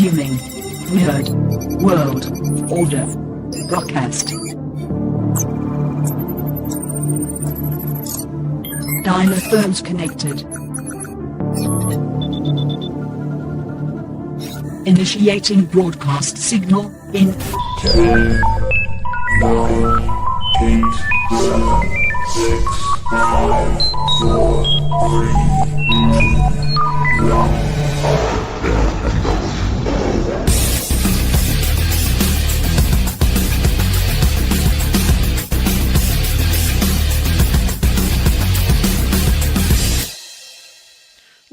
Resuming. Weird World Order broadcast. Dynaphones connected. Initiating broadcast signal in 10, 9, 8, 7, 6, 5, 4, 3, 2, 1.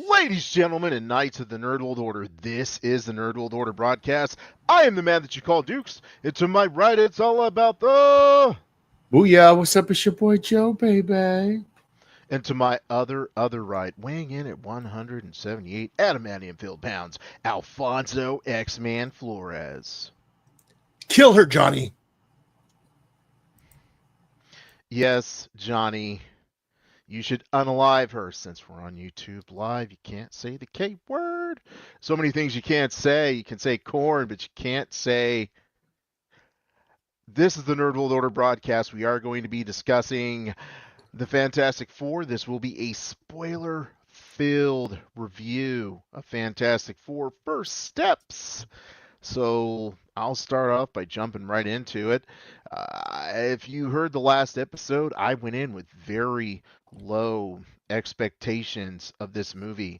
Ladies, gentlemen, and knights of the Nerd World Order, this is the Nerd World Order broadcast. I am the man that you call Dukes, and to my right, it's all about the... Booyah, what's up? It's your boy Joe, baby. And to my other right, weighing in at 178 adamantium filled pounds, Alfonso X-Man Flores. Kill her, Johnny. Yes, Johnny. You should unalive her. Since we're on YouTube Live, you can't say the K word. So many things you can't say. You can say corn, but you can't say... This is the Nerd World Order broadcast. We are going to be discussing the Fantastic Four. This will be a spoiler-filled review of Fantastic Four First Steps. So I'll start off by jumping right into it. If you heard the last episode, I went in with very low expectations of this movie.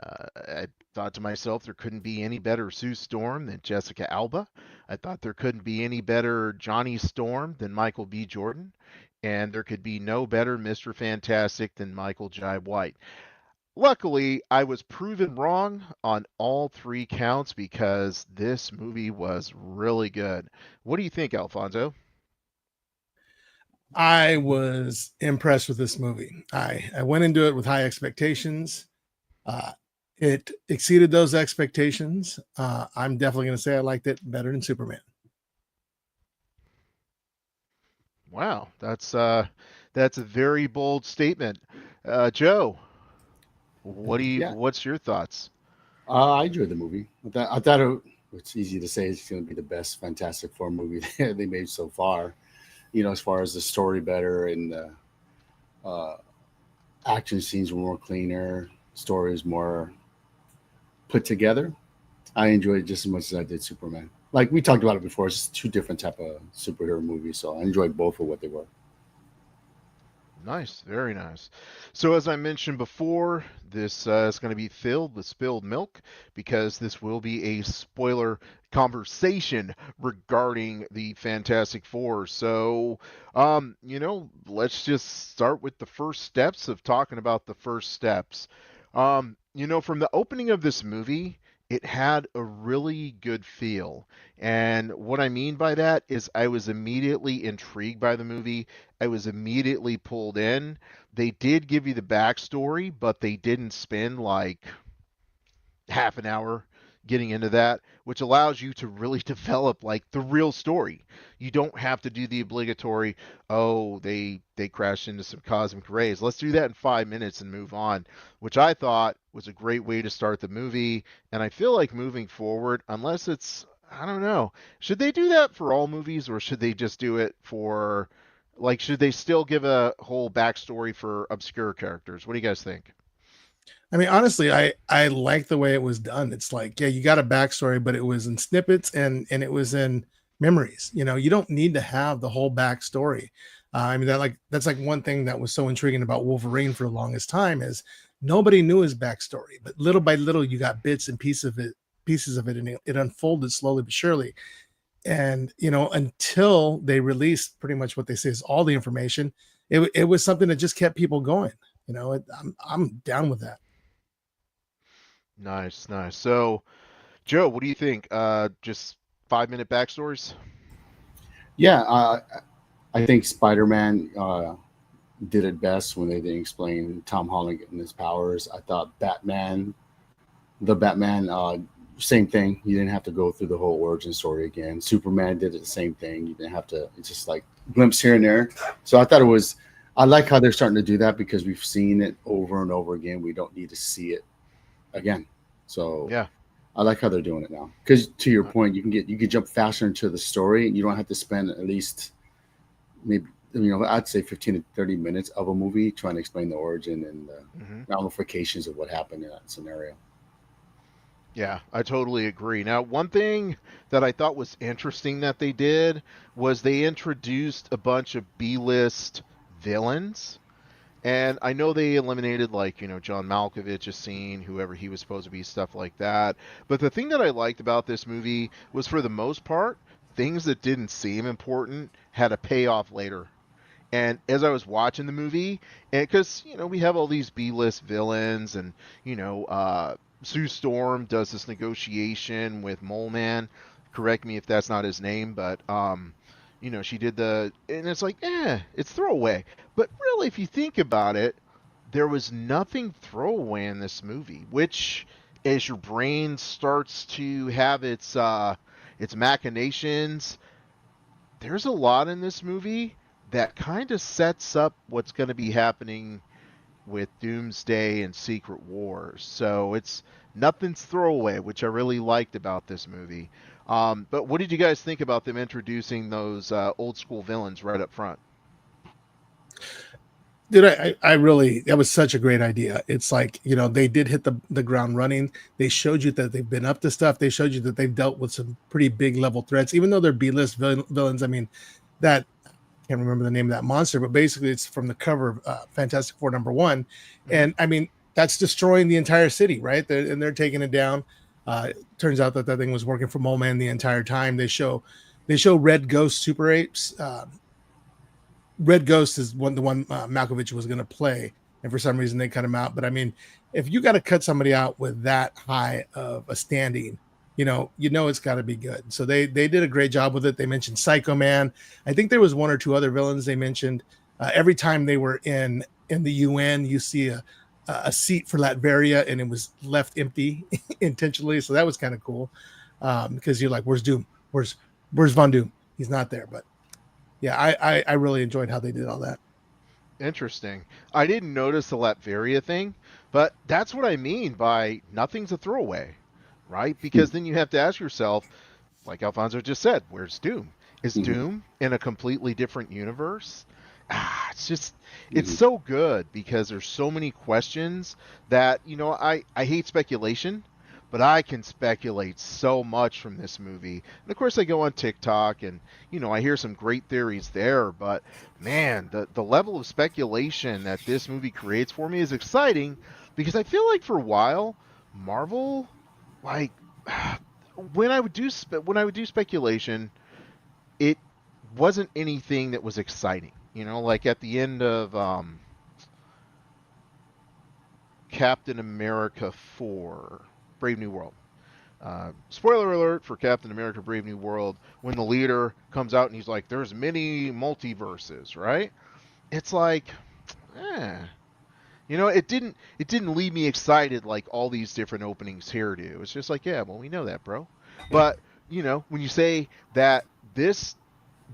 I thought to myself there couldn't be any better Sue Storm than Jessica Alba. I thought there couldn't be any better Johnny Storm than Michael B. Jordan. And there could be no better Mr. Fantastic than Michael Jai White. Luckily, I was proven wrong on all three counts because this movie was really good. What do you think, Alfonso? I was impressed with this movie. I went into it with high expectations. It exceeded those expectations. I'm definitely going to say I liked it better than Superman. Wow, that's a very bold statement. Joe, what's your thoughts? I enjoyed the movie. I thought it's easy to say it's going to be the best Fantastic Four movie they made so far. You know, as far as the story better and the action scenes were more cleaner, stories more put together. I enjoyed it just as much as I did Superman. Like we talked about it before, it's just two different type of superhero movies, so I enjoyed both for what they were. Nice, very nice. So as I mentioned before, this is going to be filled with spilled milk because this will be a spoiler conversation regarding the Fantastic Four. So, let's just start with the first steps of talking about the first steps. From the opening of this movie, it had a really good feel. And what I mean by that is I was immediately intrigued by the movie. I was immediately pulled in. They did give you the backstory, but they didn't spend like half an hour getting into that, which allows you to really develop like the real story. You don't have to do the obligatory, they crashed into some cosmic rays. Let's do that in 5 minutes and move on, which I thought was a great way to start the movie. And I feel like moving forward, unless it's, I don't know, should they do that for all movies or should they just do it for, like, should they still give a whole backstory for obscure characters? What do you guys think? I mean, honestly, I like the way it was done. It's like, yeah, you got a backstory, but it was in snippets and it was in memories. You know, you don't need to have the whole backstory. That's like one thing that was so intriguing about Wolverine for the longest time is nobody knew his backstory, but little by little you got bits and pieces of it, and it unfolded slowly but surely. And until they released pretty much what they say is all the information, it was something that just kept people going. I'm down with that. Nice. So, Joe, what do you think? Just 5-minute backstories? Yeah, I think Spider-Man did it best when they didn't explain Tom Holland getting his powers. I thought Batman, same thing. You didn't have to go through the whole origin story again. Superman did it the same thing. You didn't have to. It's just like glimpse here and there. So I thought I like how they're starting to do that because we've seen it over and over again. We don't need to see it again. So yeah, I like how they're doing it now. Because to your point, you can jump faster into the story. You don't have to spend at least maybe I'd say 15 to 30 minutes of a movie trying to explain the origin and the Hmm. ramifications of what happened in that scenario. Yeah, I totally agree. Now, one thing that I thought was interesting that they did was they introduced a bunch of B-list villains. And I know they eliminated, like, John Malkovich's scene, whoever he was supposed to be, stuff like that. But the thing that I liked about this movie was, for the most part, things that didn't seem important had a payoff later. And as I was watching the movie, and because we have all these B-list villains, and Sue Storm does this negotiation with Mole Man. Correct me if that's not his name, but she did and it's like, it's throwaway. But really, if you think about it, there was nothing throwaway in this movie. Which, as your brain starts to have its machinations, there's a lot in this movie that kind of sets up what's going to be happening with Doomsday and Secret Wars. So it's nothing's throwaway, which I really liked about this movie. But what did you guys think about them introducing those old school villains right up front? Dude, I really, that was such a great idea. It's like, they did hit the ground running. They showed you that they've been up to stuff. They showed you that they've dealt with some pretty big level threats, even though they're B-list villains. I mean, that, I can't remember the name of that monster, but basically it's from the cover of Fantastic Four #1. And I mean, that's destroying the entire city, right? They're taking it down. Turns out that thing was working for Mole Man the entire time. They show Red Ghost Super Apes. Red Ghost is the one Malkovich was going to play, and for some reason they cut him out. But I mean, if you got to cut somebody out with that high of a standing, it's got to be good. So they did a great job with it. They mentioned Psycho Man. I think there was one or two other villains they mentioned. Every time they were in the UN, you see a seat for Latveria, and it was left empty intentionally. So that was kind of cool, because you're like, where's Doom? Where's Von Doom? He's not there, but. Yeah, I really enjoyed how they did all that. Interesting. I didn't notice the Latveria thing, but that's what I mean by nothing's a throwaway, right? Because then you have to ask yourself, like Alfonso just said, where's Doom? Is Doom in a completely different universe? It's so good because there's so many questions that, I hate speculation, but I can speculate so much from this movie. And of course I go on TikTok and, I hear some great theories there, but man, the level of speculation that this movie creates for me is exciting because I feel like for a while, Marvel, like, when I would do speculation, it wasn't anything that was exciting. Like at the end of Captain America 4, Brave New World. Spoiler alert for Captain America Brave New World, when the leader comes out and he's like, there's many multiverses, right? It's like, it didn't leave me excited like all these different openings here do. It's just like, yeah, well, we know that, bro. But, when you say that this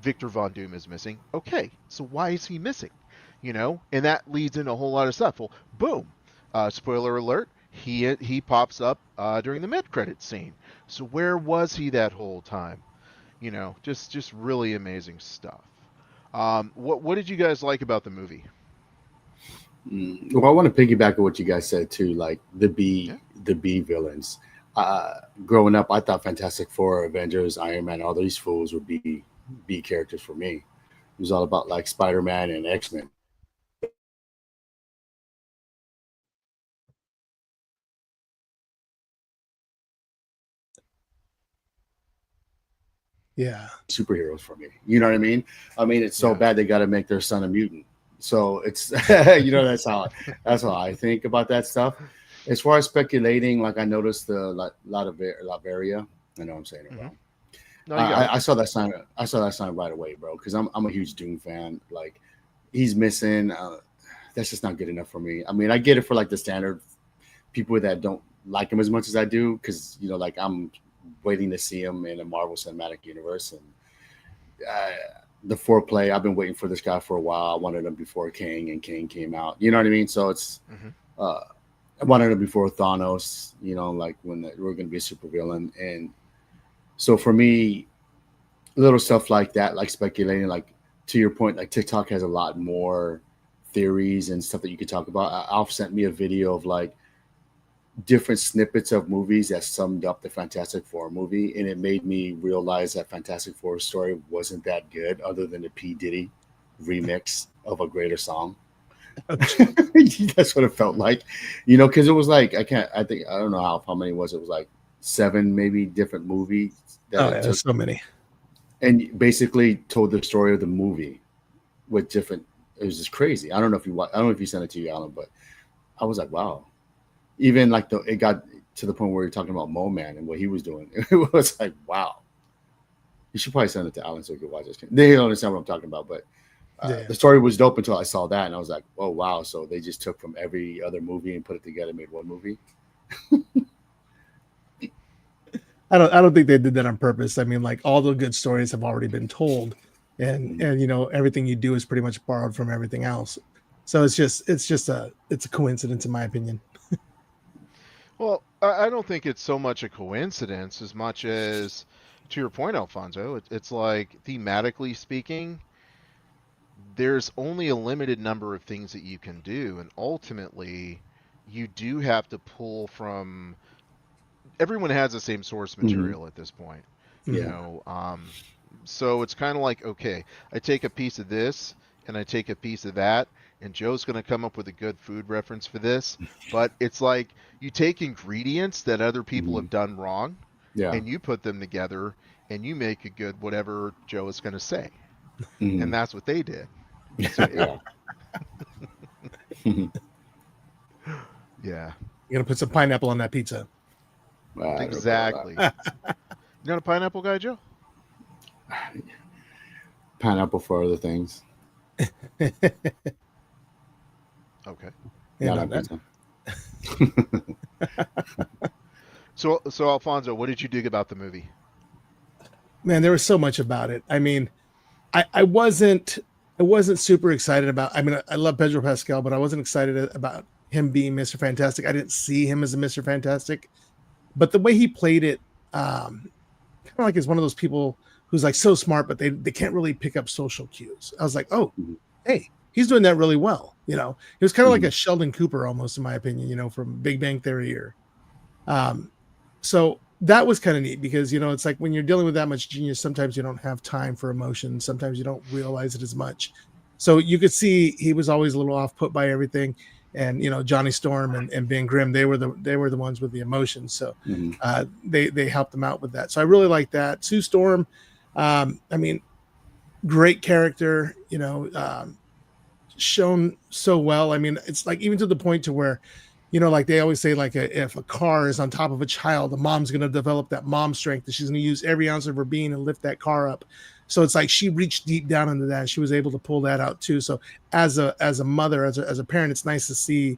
Victor Von Doom is missing, okay, so why is he missing? And that leads into a whole lot of stuff. Well, boom. Spoiler alert, he pops up during the mid-credit scene. So where was he that whole time? Just really amazing stuff. What did you guys like about the movie? Well, I want to piggyback on what you guys said too, like the B villains. Growing up, I thought Fantastic Four, Avengers, Iron Man, all these fools would be B characters for me. It was all about like Spider-Man and X-Men. Yeah. Superheroes for me. You know what I mean? I mean, it's so bad they got to make their son a mutant. So it's that's how I think about that stuff. As far as speculating, like I noticed the Latveria. I know I'm saying it wrong. No, I saw that sign. I saw that sign right away, bro. Because I'm a huge Doom fan. Like he's missing. That's just not good enough for me. I mean, I get it for like the standard people that don't like him as much as I do, because like I'm waiting to see him in a Marvel Cinematic Universe, and the foreplay. I've been waiting for this guy for a while. I wanted him before King, and King came out. You know what I mean? So it's I wanted it before Thanos, you know, like when we're going to be a supervillain. And so for me, little stuff like that, like speculating, like to your point, like TikTok has a lot more theories and stuff that you could talk about. Alf sent me a video of like different snippets of movies that summed up the Fantastic Four movie, and it made me realize that Fantastic Four story wasn't that good, other than the P Diddy remix of a greater song. That's what it felt like, you know, because it was like I don't know how many was it? It was like 7 maybe different movies that Oh, it yeah, took, there's so many. and basically told the story of the movie with different. It was just crazy. I don't know if you sent it to you, Alan, but I was like, wow. Even like it got to the point where you're talking about Mo Man and what he was doing. It was like, wow. You should probably send it to Alan so he could watch this. They don't understand what I'm talking about, but Yeah. the story was dope until I saw that, and I was like, oh wow. So they just took from every other movie and put it together, made one movie. I don't think they did that on purpose. I mean, like all the good stories have already been told, and you know everything you do is pretty much borrowed from everything else. So it's a coincidence in my opinion. Well, I don't think it's so much a coincidence as much as, to your point, Alfonso, it's like thematically speaking, there's only a limited number of things that you can do, and ultimately, you do have to pull from. Everyone has the same source material at this point, you Yeah. know. So it's kind of like, okay, I take a piece of this and I take a piece of that, and Joe's going to come up with a good food reference for this. But it's like you take ingredients that other people have done wrong, Yeah. and you put them together, and you make a good whatever Joe is going to say, Mhm. and that's what they did. So, Yeah. yeah, You're gonna put some pineapple on that pizza. I don't know about exactly. that. You not a pineapple guy, Joe? Pineapple for other things. Okay. You Not know, on that, pizza. So Alfonso, what did you dig about the movie? man, there was so much about it. I mean, I wasn't super excited about. I mean, I love Pedro Pascal, but I wasn't excited about him being Mr. Fantastic. I didn't see him as a Mr. Fantastic, but the way he played it, kind of like is one of those people who's like so smart, but they can't really pick up social cues. I was like, oh, Mhm. hey, he's doing that really well. You know, he was kind of like Mhm. a Sheldon Cooper almost, in my opinion. You know, from Big Bang Theory or so that was kind of neat because you know it's like when you're dealing with that much genius, sometimes you don't have time for emotion. Sometimes you don't realize it as much. So you could see he was always a little off put by everything, and you know Johnny Storm and Ben Grimm they were the ones with the emotions. So Mhm. they helped them out with that. So I really like that. Sue Storm, I mean, great character. You know, shown so well. I mean, it's like even to the point to where, you know, like they always say, like if a car is on top of a child, the mom's going to develop that mom strength, and she's going to use every ounce of her being and lift that car up. So it's like she reached deep down into that. And she was able to pull that out too. So as a mother, as a parent, it's nice to see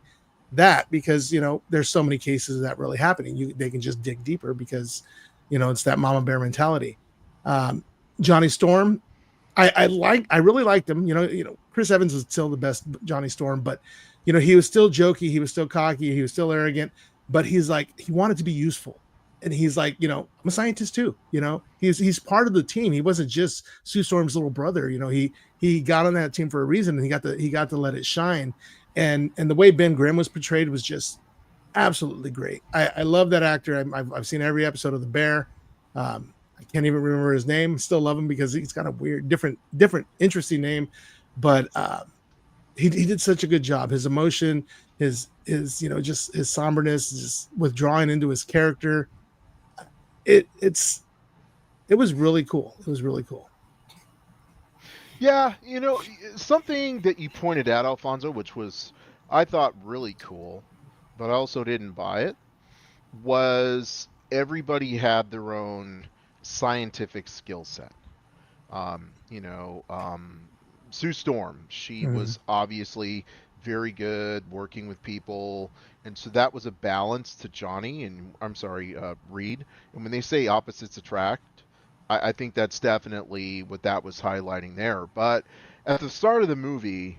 that because you know there's so many cases of that really happening. They can just dig deeper because you know it's that mama bear mentality. Um, Johnny Storm, I really liked him. You know, Chris Evans is still the best Johnny Storm, but you know, he was still jokey, he was still cocky, he was still arrogant, but he's like he wanted to be useful. And he's like, you know, I'm a scientist too. You know, he's part of the team. He wasn't just Sue Storm's little brother. You know, he got on that team for a reason, and he got to let it shine. And the way Ben Grimm was portrayed was just absolutely great. I love that actor. I've seen every episode of The Bear. I can't even remember his name. Still love him because he's got a weird, different, interesting name. But he did such a good job. His emotion, his you know, just his somberness, just withdrawing into his character. It was really cool. It was really cool. Yeah, you know, something that you pointed out, Alfonso, which was I thought really cool, but I also didn't buy it, was everybody had their own scientific skill set. You know, Sue Storm, she was obviously very good working with people, and so that was a balance to Johnny and I'm sorry, Reed. And when they say opposites attract, I think that's definitely what that was highlighting there. But at the start of the movie,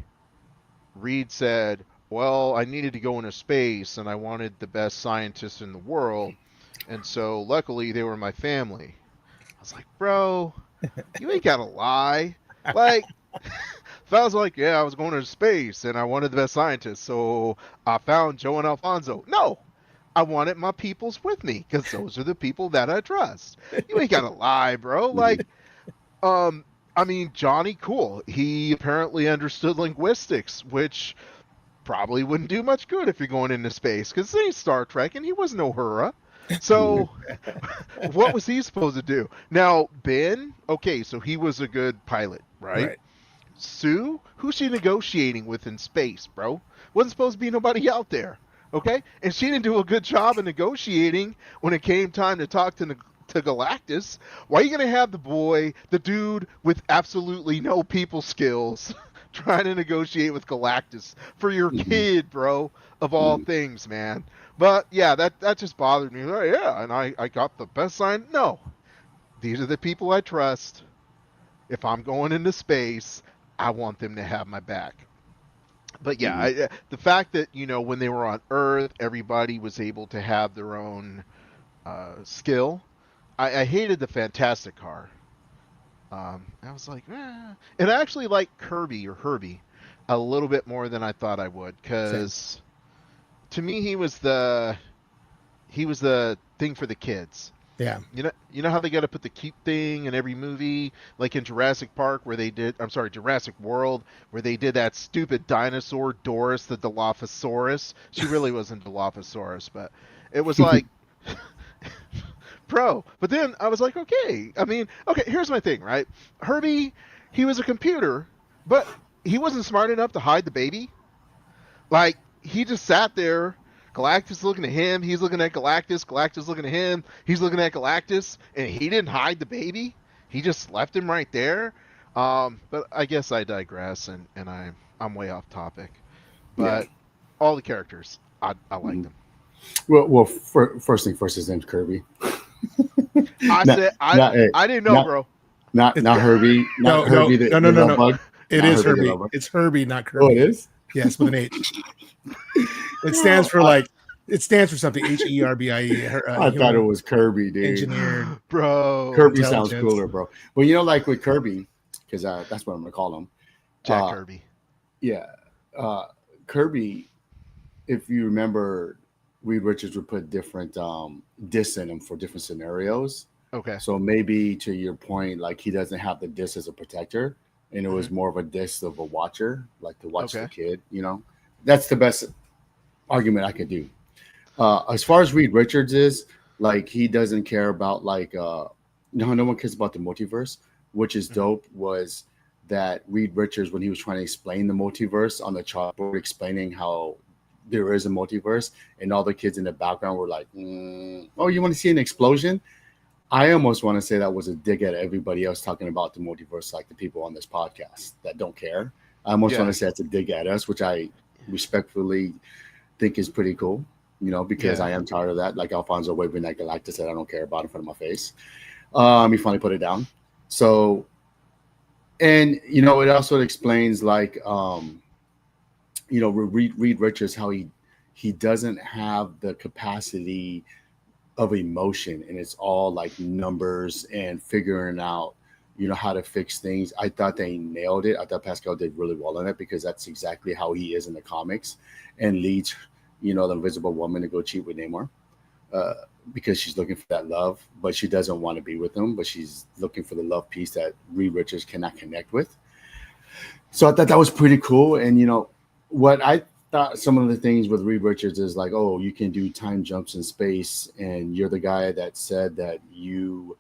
Reed said, well, I needed to go into space and I wanted the best scientists in the world. And so luckily they were my family. I was like, bro, you ain't got to lie. Like, if I was like, yeah, I was going into space and I wanted the best scientists, so I found Joe and Alfonso. No, I wanted my peoples with me because those are the people that I trust. You ain't got to lie, bro. Like, I mean, Johnny, cool. He apparently understood linguistics, which probably wouldn't do much good if you're going into space because this ain't Star Trek and he was no Hura. So, what was he supposed to do? Now, Ben, okay, so he was a good pilot, right? Right. Sue, who's she negotiating with in space, bro? Wasn't supposed to be nobody out there, okay? And she didn't do a good job of negotiating when it came time to talk to Galactus. Why are you gonna have the dude with absolutely no people skills, trying to negotiate with Galactus for your kid, bro? Of all things, man. But yeah, that just bothered me. Oh, yeah, and I got the best sign. No, these are the people I trust. If I'm going into space, I want them to have my back. But yeah, the fact that when they were on Earth, everybody was able to have their own skill. I hated the Fantastic Car. I was like, and I actually like Kirby or Herbie a little bit more than I thought I would, because to me he was the thing for the kids. Yeah. You know how they got to put the cute thing in every movie, like in Jurassic Park Jurassic World, where they did that stupid dinosaur Doris the Dilophosaurus. She really wasn't Dilophosaurus, but it was like pro. But then I was like, okay. I mean, okay, here's my thing, right? Herbie, he was a computer, but he wasn't smart enough to hide the baby. Like, he just sat there. Galactus looking at him. He's looking at Galactus. Galactus looking at him. He's looking at Galactus. And he didn't hide the baby. He just left him right there. But I guess I digress, and I'm way off topic. But all the characters, I like them. Well, first thing first, his name's Kirby. I didn't know, bro. Not Herbie. Not Herbie. No. Bug. It is Herbie. It's Herbie, not Kirby. Oh, it is? Yes, with an H. It stands for something. Herbie. I thought it was Kirby, dude. Engineer, bro. Kirby sounds cooler, bro. Well, like with Kirby, because that's what I'm gonna call him. Jack Kirby. Yeah, Kirby. If you remember, Reed Richards would put different discs in him for different scenarios. Okay. So maybe to your point, like he doesn't have the disc as a protector, and it was more of a disc of a watcher, like to watch the kid. That's the best argument I could do. As far as Reed Richards is, like, he doesn't care about no one cares about the multiverse, which is dope. Was that Reed Richards, when he was trying to explain the multiverse on the chalkboard, explaining how there is a multiverse, and all the kids in the background were like, oh, you want to see an explosion? I almost want to say that was a dig at everybody else talking about the multiverse, like the people on this podcast that don't care. I almost want to say it's a dig at us, which I respectfully think is pretty cool, because I am tired of that. Like Alfonso waving at Galactus that I don't care about in front of my face. He finally put it down. So, and it also explains Reed Richards, how he doesn't have the capacity of emotion, and it's all like numbers and figuring out how to fix things. I thought they nailed it. I thought Pascal did really well on it, because that's exactly how he is in the comics, and leads the Invisible Woman to go cheat with Namor, because she's looking for that love, but she doesn't want to be with him, but she's looking for the love piece that Reed Richards cannot connect with. So I thought that was pretty cool. And what I thought, some of the things with Reed Richards is like, oh, you can do time jumps in space, and you're the guy that said that you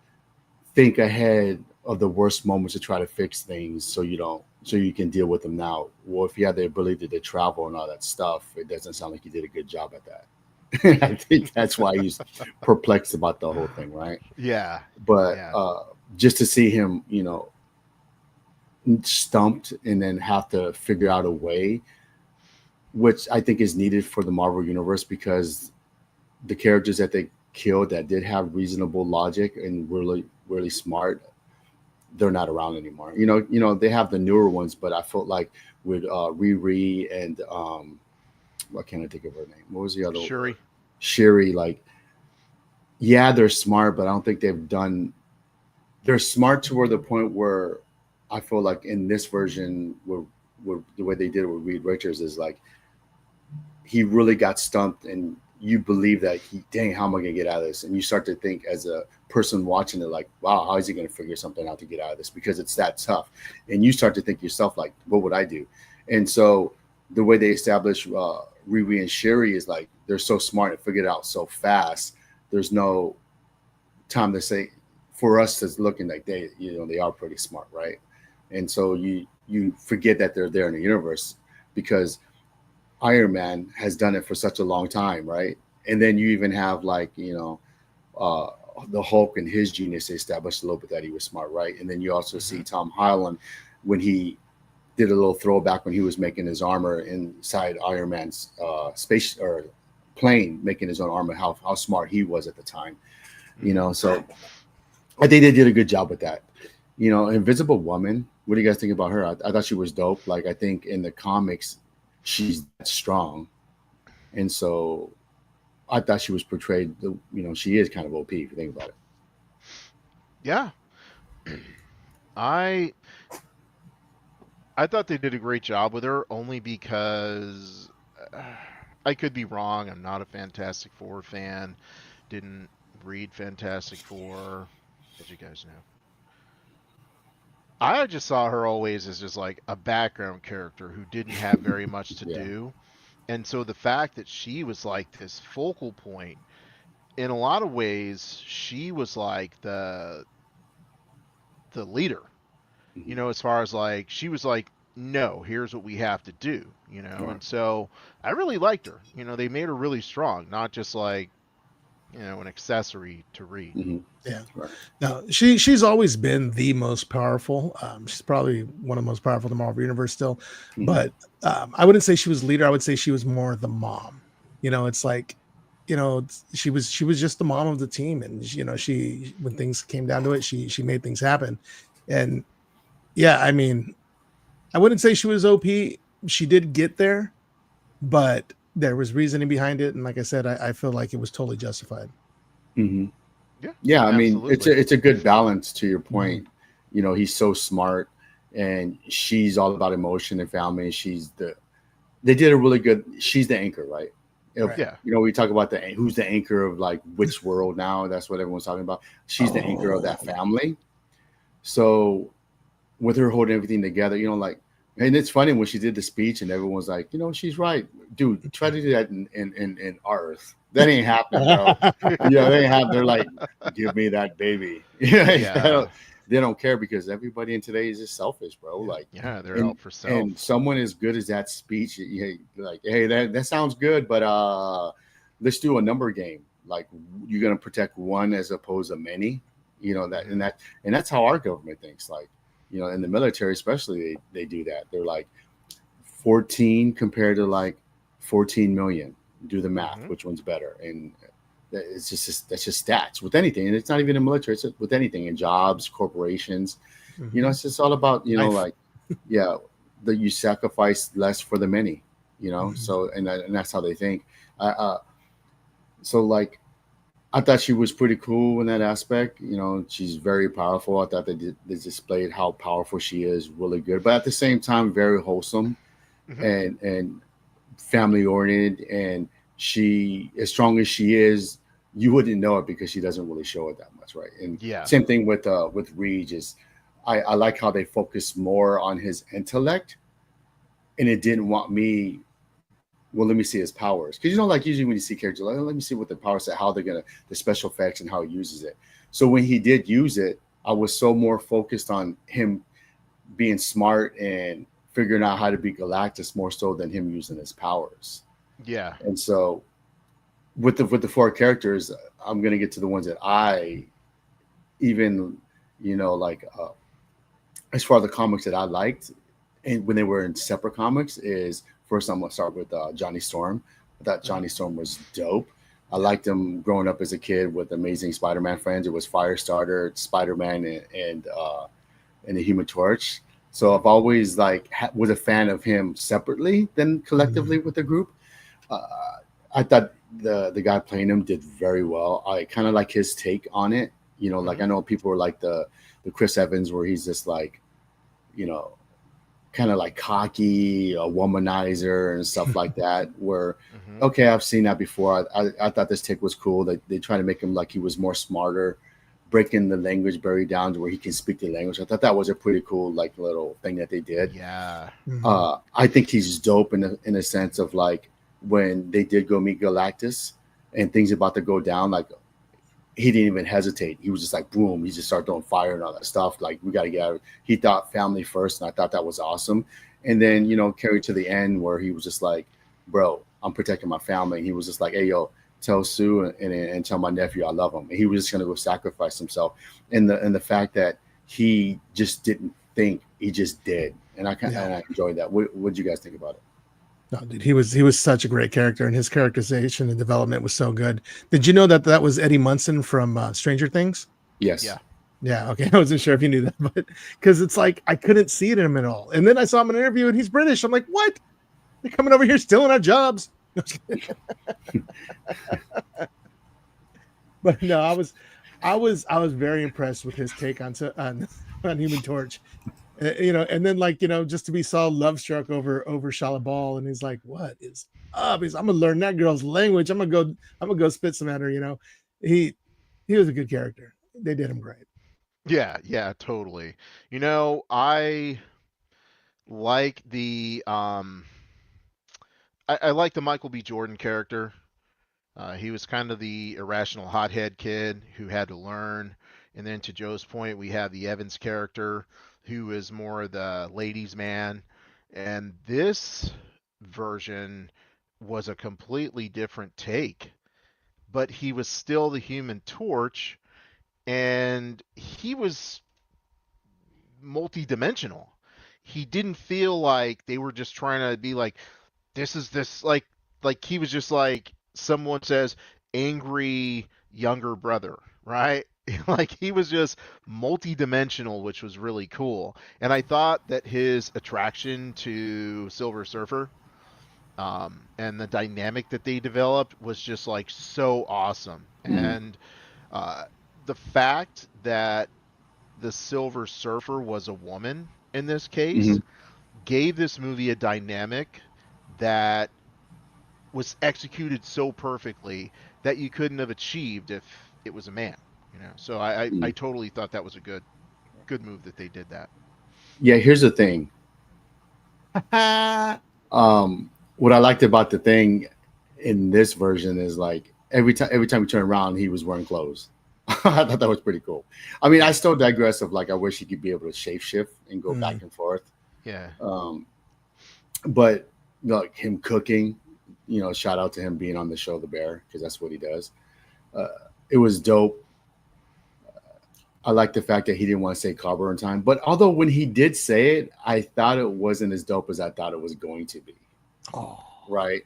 think ahead of the worst moments to try to fix things so you can deal with them now. Well, if you have the ability to travel and all that stuff, it doesn't sound like you did a good job at that. I think that's why he's perplexed about the whole thing, right? Yeah. But just to see him, stumped and then have to figure out a way, which I think is needed for the Marvel Universe, because the characters that they killed that did have reasonable logic and really, really smart, they're not around anymore. They have the newer ones, but I felt like with Riri and why can't I think of her name? What was the other one? Shuri. Shuri, like, yeah, they're smart, but I don't think they're smart to the point where I feel like in this version, where the way they did it with Reed Richards is like, he really got stumped, and you believe that dang, how am I gonna get out of this? And you start to think as a person watching it, like, wow, how is he gonna figure something out to get out of this? Because it's that tough. And you start to think yourself, like, what would I do? And so the way they establish Riri and Shuri is like, they're so smart and figured it out so fast. There's no time to say, for us that's looking like they are pretty smart, right? And so you forget that they're there in the universe, because Iron Man has done it for such a long time, right? And then you even have, like, the Hulk and his genius established a little bit that he was smart, right? And then you also see Tom Holland when he did a little throwback when he was making his armor inside Iron Man's space or plane, making his own armor, how smart he was at the time, So I think they did a good job with that. Invisible Woman, what do you guys think about her? I thought she was dope. Like, I think in the comics, she's that strong, and so I thought she was portrayed. She is kind of OP if you think about it. Yeah, I thought they did a great job with her, only because I could be wrong. I'm not a Fantastic Four fan. Didn't read Fantastic Four, as you guys know. I just saw her always as just like a background character who didn't have very much to do. And so the fact that she was like this focal point, in a lot of ways, she was like the leader, as far as like, she was like, no, here's what we have to do, And so I really liked her. They made her really strong, not just like, an accessory to Reed. Mm-hmm. Yeah. Right. No, she's always been the most powerful. She's probably one of the most powerful in the Marvel Universe still. Mm-hmm. But I wouldn't say she was leader. I would say she was more the mom. It's like, she was just the mom of the team, and she when things came down to it, she made things happen. And yeah, I mean, I wouldn't say she was OP. She did get there, but there was reasoning behind it, and like I said, I feel like it was totally justified. Mm-hmm. Yeah. I mean, it's a good balance to your point. Mm-hmm. He's so smart, and she's all about emotion and family. They did a really good. She's the anchor, right? Yeah. We talk about who's the anchor of like which world now. That's what everyone's talking about. She's the anchor of that family. So with her holding everything together, and it's funny when she did the speech and everyone's like, she's right, dude. Try to do that in Earth. That ain't happening, bro. They ain't happening. They're like, give me that baby. They don't care, because everybody in today is just selfish, bro. Like, they're out for self. And someone as good as that speech, like, hey, that sounds good, but let's do a number game. Like, you're gonna protect one as opposed to many. And that's how our government thinks. Like, in the military, especially, they do that. They're like 14 compared to like 14 million. Do the math, which one's better? And that's just stats with anything. And it's not even in the military, it's with anything, in jobs, corporations. It's just all about, that you sacrifice less for the many, so, and that's how they think. So like, I thought she was pretty cool in that aspect. She's very powerful. I thought they displayed how powerful she is really good, but at the same time, very wholesome and family oriented. And she, as strong as she is, you wouldn't know it because she doesn't really show it that much, right? And same thing with Reed. I like how they focus more on his intellect, and it didn't want me. Well, let me see his powers. Because, like usually when you see characters, like, let me see what the powers are, how they're going to, the special effects and how he uses it. So when he did use it, I was so more focused on him being smart and figuring out how to be Galactus more so than him using his powers. Yeah. And so with the four characters, I'm going to get to the ones that I even, as far as the comics that I liked, and when they were in separate comics, is first I'm going to start with Johnny Storm. I thought Johnny Storm was dope. I liked him growing up as a kid with Amazing Spider-Man friends. It was Firestarter, Spider-Man, and the Human Torch. So I've always was a fan of him separately than collectively with the group. I thought the guy playing him did very well. I kind of like his take on it. You know, like I know people are like the Chris Evans, where he's just like, you know, kind of like cocky, a womanizer and stuff like that. Where Mhm. okay, I've seen that before. I thought this take was cool. They try to make him like he was more smarter, breaking the language barrier down to where he can speak the language. I thought that was a pretty cool like little thing that they did. Yeah. I think he's dope in a sense of like when they did go meet Galactus and things about to go down, like he didn't even hesitate. He was just like boom, he just started throwing fire and all that stuff. Like we got to get out. He thought family first, and I thought that was awesome. And then carried to the end where he was just like, bro, I'm protecting my family. And he was just like, hey yo, tell Sue and tell my nephew I love him. And he was just gonna go sacrifice himself. And the fact that he just didn't think, he just did. And I enjoyed that. What did you guys think about it? No, dude, he was such a great character, and his characterization and development was so good. Did you know that was Eddie Munson from Stranger Things? Yes. Yeah. Yeah, okay. I wasn't sure if you knew that, but because it's like I couldn't see it in him at all. And then I saw him in an interview, and he's British. I'm like, what? They're coming over here stealing our jobs. But no, I was very impressed with his take on Human Torch. And then just to be so love struck over Shalabal, and he's like, "What is up?" I'm gonna learn that girl's language. I'm gonna go spit some at her. He was a good character. They did him great. Yeah, totally. I like the I like the Michael B. Jordan character. He was kind of the irrational hothead kid who had to learn. And then to Joe's point, we have the Evans character who is more the ladies' man. And this version was a completely different take, but he was still the Human Torch, and he was multi-dimensional. He didn't feel like they were just trying to be like, this like he was just like someone says angry younger brother, right? Like he was just multi-dimensional, which was really cool. And I thought that his attraction to Silver Surfer, and the dynamic that they developed was just like so awesome. And the fact that the Silver Surfer was a woman in this case gave this movie a dynamic that was executed so perfectly that you couldn't have achieved if it was a man. So I totally thought that was a good move that they did that. Yeah, here's the thing. What I liked about the thing in this version is like every time we turn around, he was wearing clothes. I thought that was pretty cool. I mean, I still digress of like I wish he could be able to shape shift and go back and forth. Yeah. But like him cooking, shout out to him being on the show The Bear, because that's what he does. It was dope. I like the fact that he didn't want to say Clobber in time. But although when he did say it, I thought it wasn't as dope as I thought it was going to be. Oh, right.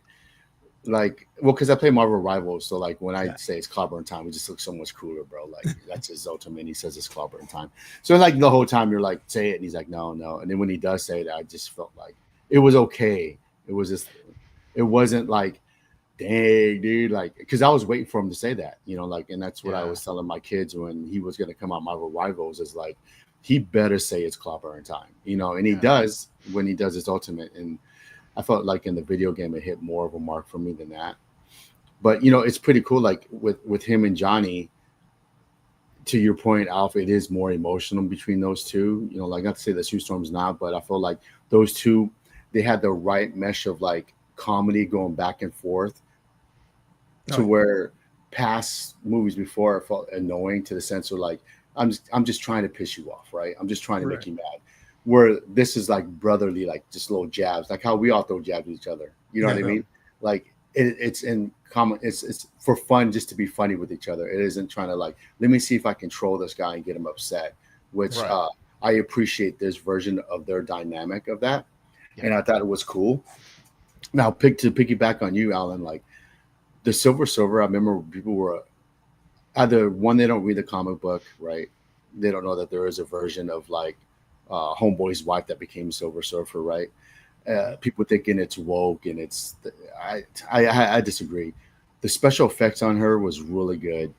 Like, well, because I play Marvel Rivals, so like when I say it's Clobber in time, it just looks so much cooler, bro. Like that's his ultimate. He says it's Clobber in time. So like the whole time you're like, say it, and he's like, no. And then when he does say it, I just felt like it was okay. It was just, it wasn't like, dang, dude, like, because I was waiting for him to say that, like, and that's what I was telling my kids when he was going to come out Marvel Rivals is like, he better say it's Clobber in time, and he does when he does his ultimate. And I felt like in the video game, it hit more of a mark for me than that. But, it's pretty cool. Like with him and Johnny, to your point, Alf, it is more emotional between those two, like not to say that Sue Storm's not, but I feel like those two, they had the right mesh of like comedy going back and forth. To where past movies before I felt annoying to the sense of like I'm just trying to piss you off, right? I'm just trying to make you mad. Where this is like brotherly, like just little jabs, like how we all throw jabs at each other. You know what I mean? Like it's in common. It's for fun, just to be funny with each other. It isn't trying to like let me see if I can troll this guy and get him upset. Which I appreciate this version of their dynamic of that, and I thought it was cool. Now, to piggyback on you, Alan, like. The Silver Surfer, I remember people were either one, they don't read the comic book, right? They don't know that there is a version of like Homeboy's wife that became Silver Surfer, right? People thinking it's woke, and I disagree. The special effects on her was really good.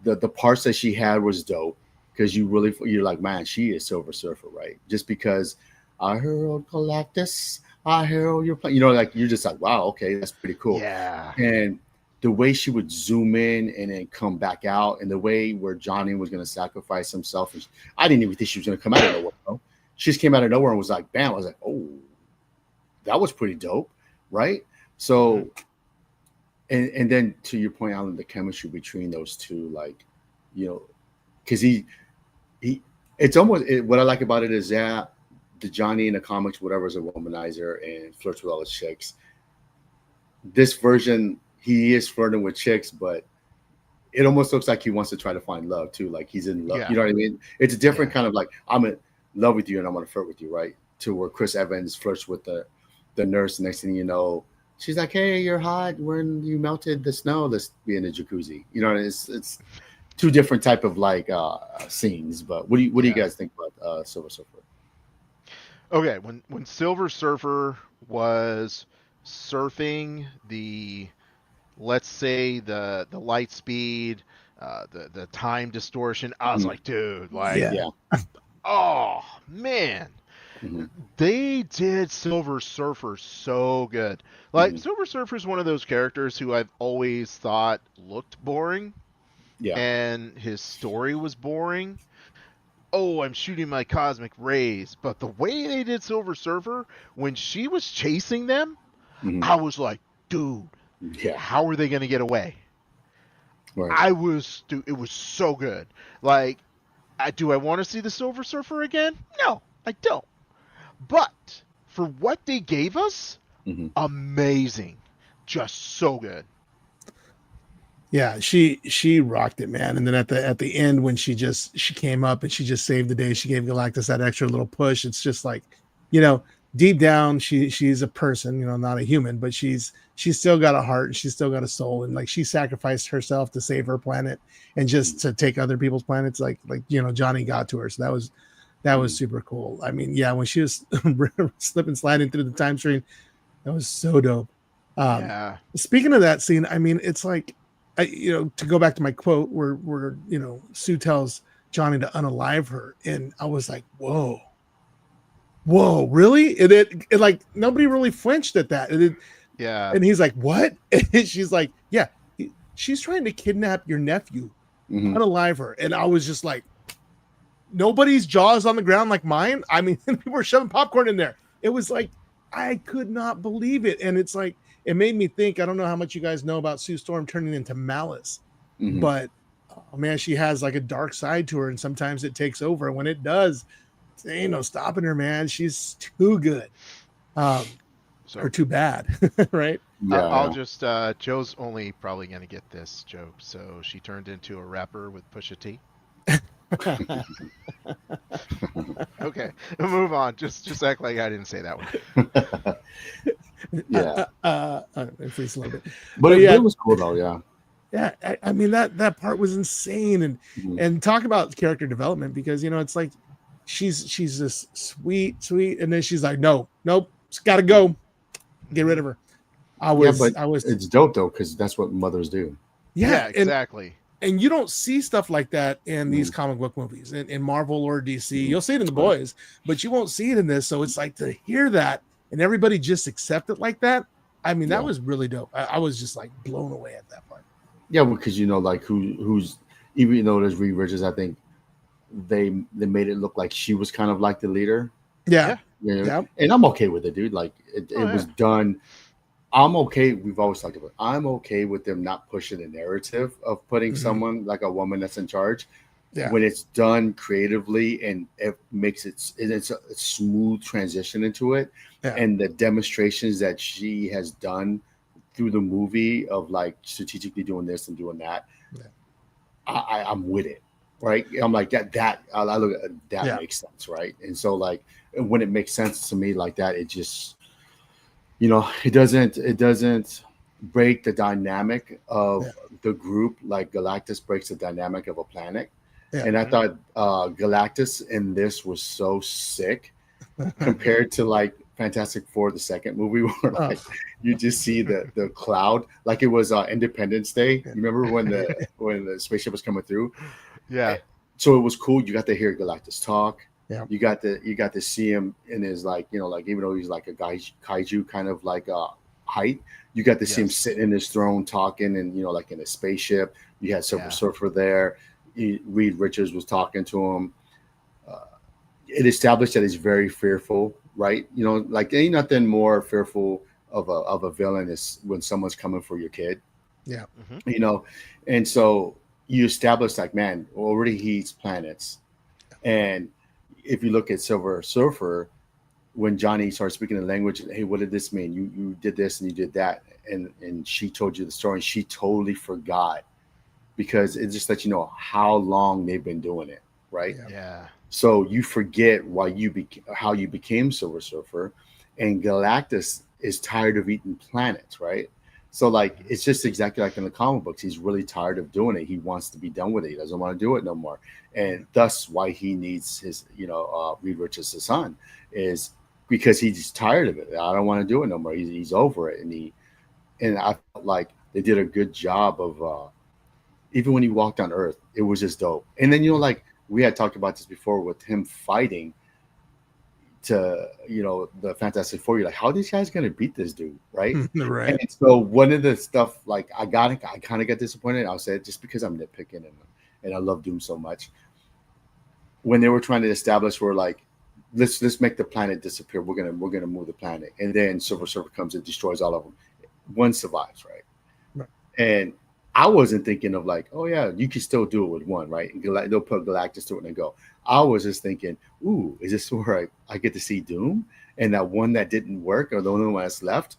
The parts that she had was dope because you're like, man, she is Silver Surfer, right? Just because I herald Galactus, I herald your plan, like you're just like, wow, okay, that's pretty cool. Yeah. And the way she would zoom in and then come back out, and the way where Johnny was going to sacrifice himself, I didn't even think she was going to come out of nowhere. Bro. She just came out of nowhere and was like, bam. I was like, oh, that was pretty dope, right? So, and then to your point, Alan, the chemistry between those two, like, because it's almost what I like about it is that the Johnny in the comics, whatever, is a womanizer and flirts with all the chicks. This version, he is flirting with chicks, but it almost looks like he wants to try to find love too. Like he's in love. Yeah. You know what I mean? It's a different kind of like, I'm in love with you and I'm going to flirt with you, right? To where Chris Evans flirts with the nurse. Next thing you know, she's like, hey, you're hot. When you melted the snow, let's be in a jacuzzi. It's two different type of like scenes. But what do you guys think about Silver Surfer? Okay, when Silver Surfer was surfing the, let's say the light speed, the time distortion, I was like, dude, like, oh man, they did Silver Surfer so good. Like Silver Surfer is one of those characters who I've always thought looked boring, and his story was boring. Oh, I'm shooting my cosmic rays. But the way they did Silver Surfer, when she was chasing them, I was like, dude, how are they going to get away? Right. It was so good. Like, do I want to see the Silver Surfer again? No, I don't. But for what they gave us, amazing. Just so good. Yeah, she rocked it, man. And then at the end, when she came up and she just saved the day, she gave Galactus that extra little push. It's just like, deep down, she's a person, not a human, but she's still got a heart and she's still got a soul. And like she sacrificed herself to save her planet and just to take other people's planets, like Johnny got to her. So that was super cool. I mean, yeah, when she was slipping, sliding through the time stream, that was so dope. Speaking of that scene, I mean, it's like, to go back to my quote where Sue tells Johnny to unalive her, and I was like, whoa, really? And it like nobody really flinched at that. And he's like, what? And she's like, yeah, she's trying to kidnap your nephew, unalive her. And I was just like, nobody's jaws on the ground like mine. I mean, people were shoving popcorn in there. It was like, I could not believe it. And it's like, it made me think, I don't know how much you guys know about Sue Storm turning into Malice, but man, she has like a dark side to her, and sometimes it takes over. And when it does, there ain't no stopping her, man. She's too good. Or too bad, right? Yeah. I'll just, Joe's only probably going to get this joke. So she turned into a rapper with Pusha T. Okay, move on. Just act like I didn't say that one. Freeze a little bit. But it was cool though. I mean that part was insane, and talk about character development, because it's like she's this sweet, and then she's like, nope, it's gotta go, get rid of her. I was it's dope though, because that's what mothers do. Yeah, exactly. And you don't see stuff like that in these comic book movies, in Marvel or DC. You'll see it in The Boys, but you won't see it in this. So it's like, to hear that and everybody just accept it like that. I mean, that was really dope. I was just like blown away at that part. Yeah, because like who's, even though there's Reed Richards, I think they made it look like she was kind of like the leader. Yeah. And I'm okay with it, dude. Like it was done. I'm okay. We've always talked about, I'm okay with them not pushing the narrative of putting someone like a woman that's in charge when it's done creatively and it makes it's a smooth transition into it. And the demonstrations that she has done through the movie of like strategically doing this and doing that, I'm with it. Right. I'm like that I look at that makes sense. Right. And so like, when it makes sense to me like that, it just, it doesn't break the dynamic of the group like Galactus breaks the dynamic of a planet. And I thought Galactus in this was so sick compared to like Fantastic Four, the second movie, where Oh. like you just see the cloud, like it was Independence Day. You remember when the spaceship was coming through? Yeah. So it was cool. You got to hear Galactus talk. Yeah. You got to see him in his, like, like, even though he's like a kaiju kind of like height, you got to see him Yes. sitting in his throne talking, and like in a spaceship. You had Silver Yeah. Surfer there. Reed Richards was talking to him. It established that he's very fearful, right? Like ain't nothing more fearful of a villain is when someone's coming for your kid. Yeah. And so you establish, like, man, already he eats planets. And if you look at Silver Surfer, when Johnny started speaking the language, hey, what did this mean? You did this and you did that, and she told you the story, and she totally forgot, because it just lets you know how long they've been doing it, right? Yeah. So you forget how you became Silver Surfer, and Galactus is tired of eating planets, right? So like it's just exactly like in the comic books. He's really tired of doing it. He wants to be done with it. He doesn't want to do it no more, and thus why he needs his, Reed Richards' his son, is because he's tired of it. I don't want to do it no more. He's over it, and I felt like they did a good job of even when he walked on Earth, it was just dope. And then like we had talked about this before with him fighting to the Fantastic Four. You're like, how are these guys gonna beat this dude, right? Right. And so one of the stuff, like, I kind of got disappointed. I'll say it just because I'm nitpicking and I love Doom so much. When they were trying to establish, we're like, let's make the planet disappear. We're gonna move the planet, and then Silver Surfer comes and destroys all of them. One survives, right? Right. And I wasn't thinking of like, oh yeah, you can still do it with one, right? And they'll put Galactus to it and go. I was just thinking, ooh, is this where I get to see Doom? And that one that didn't work, or the only one that's left,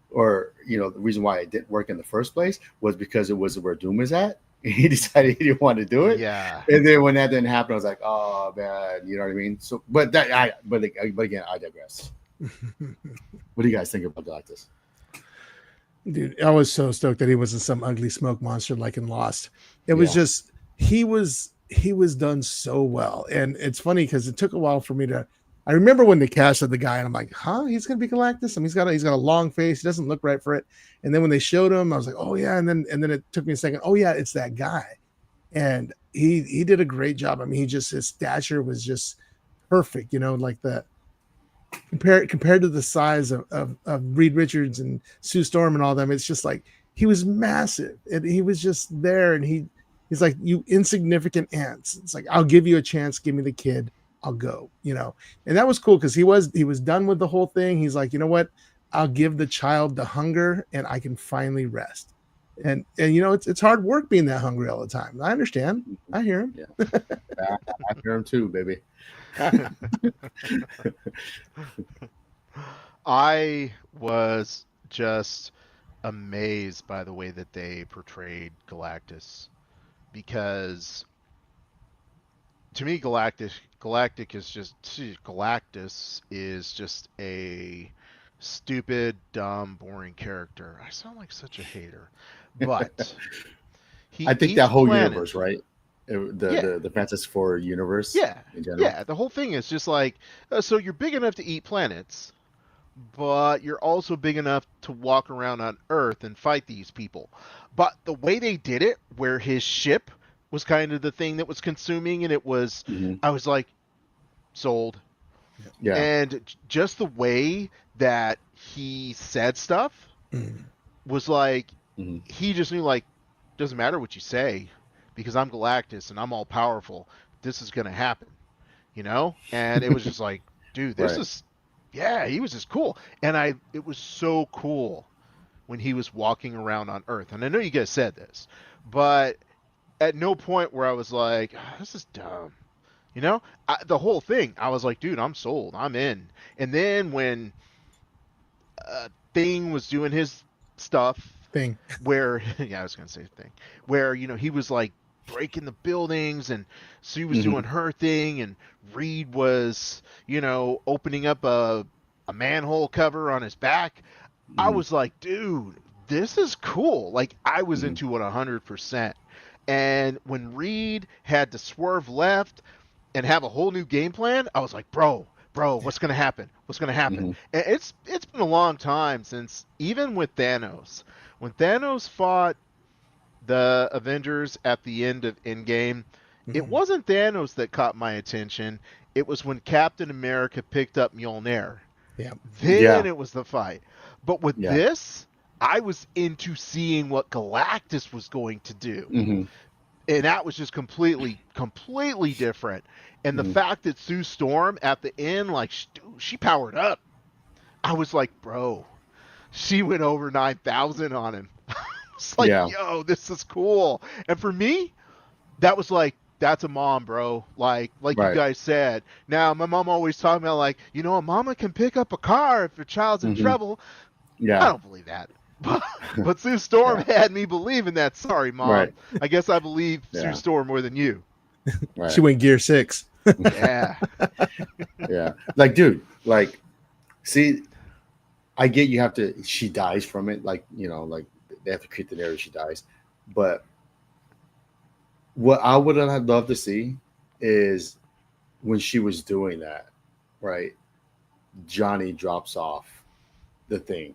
or the reason why it didn't work in the first place was because it was where Doom is at. He decided he didn't want to do it. Yeah. And then when that didn't happen, I was like, oh man, you know what I mean? So, but again, I digress. What do you guys think about Galactus? Dude, I was so stoked that he wasn't some ugly smoke monster like in Lost. It was Yeah. just he was done so well. And it's funny because it took a while for me to I remember when they casted the guy and I'm like, huh, he's gonna be Galactus? I mean, he's got a long face, he doesn't look right for it. And then when they showed him, I was like, oh yeah, and then it took me a second. Oh yeah, it's that guy. And he did a great job. I mean, his stature was just perfect, like the compared to the size of Reed Richards and Sue Storm and all them. It's just like he was massive, and he was just there, and he's like, you insignificant ants. It's like, I'll give you a chance, give me the kid, I'll go, and that was cool because he was done with the whole thing. He's like, you know what, I'll give the child the hunger and I can finally rest. And it's hard work being that hungry all the time. I understand. I hear him. Yeah. I hear him too, baby. I was just amazed by the way that they portrayed Galactus, because to me Galactus is just a stupid, dumb, boring character. I sound like such a hater, but I think eats that whole planets. universe, right? The Fantastic Four universe. Yeah, in general. yeah. The whole thing is just like, so you're big enough to eat planets, but you're also big enough to walk around on Earth and fight these people. But the way they did it, where his ship was kind of the thing that was consuming, and it was, I was like, sold. Yeah. And just the way that he said stuff was like, he just knew, like, doesn't matter what you say, because I'm Galactus and I'm all powerful. This is going to happen, And it was just like, dude, this is, he was just cool. And it was so cool when he was walking around on Earth. And I know you guys said this, but at no point where I was like, this is dumb. The whole thing, I was like, dude, I'm sold. I'm in. And then when Thing was doing his stuff, where, I was going to say Thing, where, he was like breaking the buildings, and Sue was doing her thing, and Reed was, opening up a manhole cover on his back. I was like, dude, this is cool. Like, I was into it 100%. And when Reed had to swerve left and have a whole new game plan, I was like, bro, bro, what's gonna happen? What's gonna happen? Mhm. And it's been a long time since, even with Thanos, when Thanos fought the Avengers at the end of Endgame, it Mhm. wasn't Thanos that caught my attention. It was when Captain America picked up Mjolnir. Yeah. Then Yeah. it was the fight. But with Yeah. this, I was into seeing what Galactus was going to do. Hmm. And that was just completely different. And the Mhm. fact that Sue Storm at the end, like, she powered up. I was like, bro, she went over 9,000 on him. It's like, Yeah. yo, this is cool. And for me, that was like, that's a mom, bro. Like you Right. guys said. Now, my mom always talking about, like, a mama can pick up a car if your child's in Mhm. trouble. I Yeah. don't believe that. But Sue Storm had me believing that. Sorry, mom. Right. I guess I believe Yeah. Sue Storm more than you. Right. She went gear 6. Yeah. Yeah. Like, dude, like, see, I get you have to, she dies from it. Like, like they have to create the narrative she dies. But what I would have loved to see is when she was doing that, right? Johnny drops off the thing.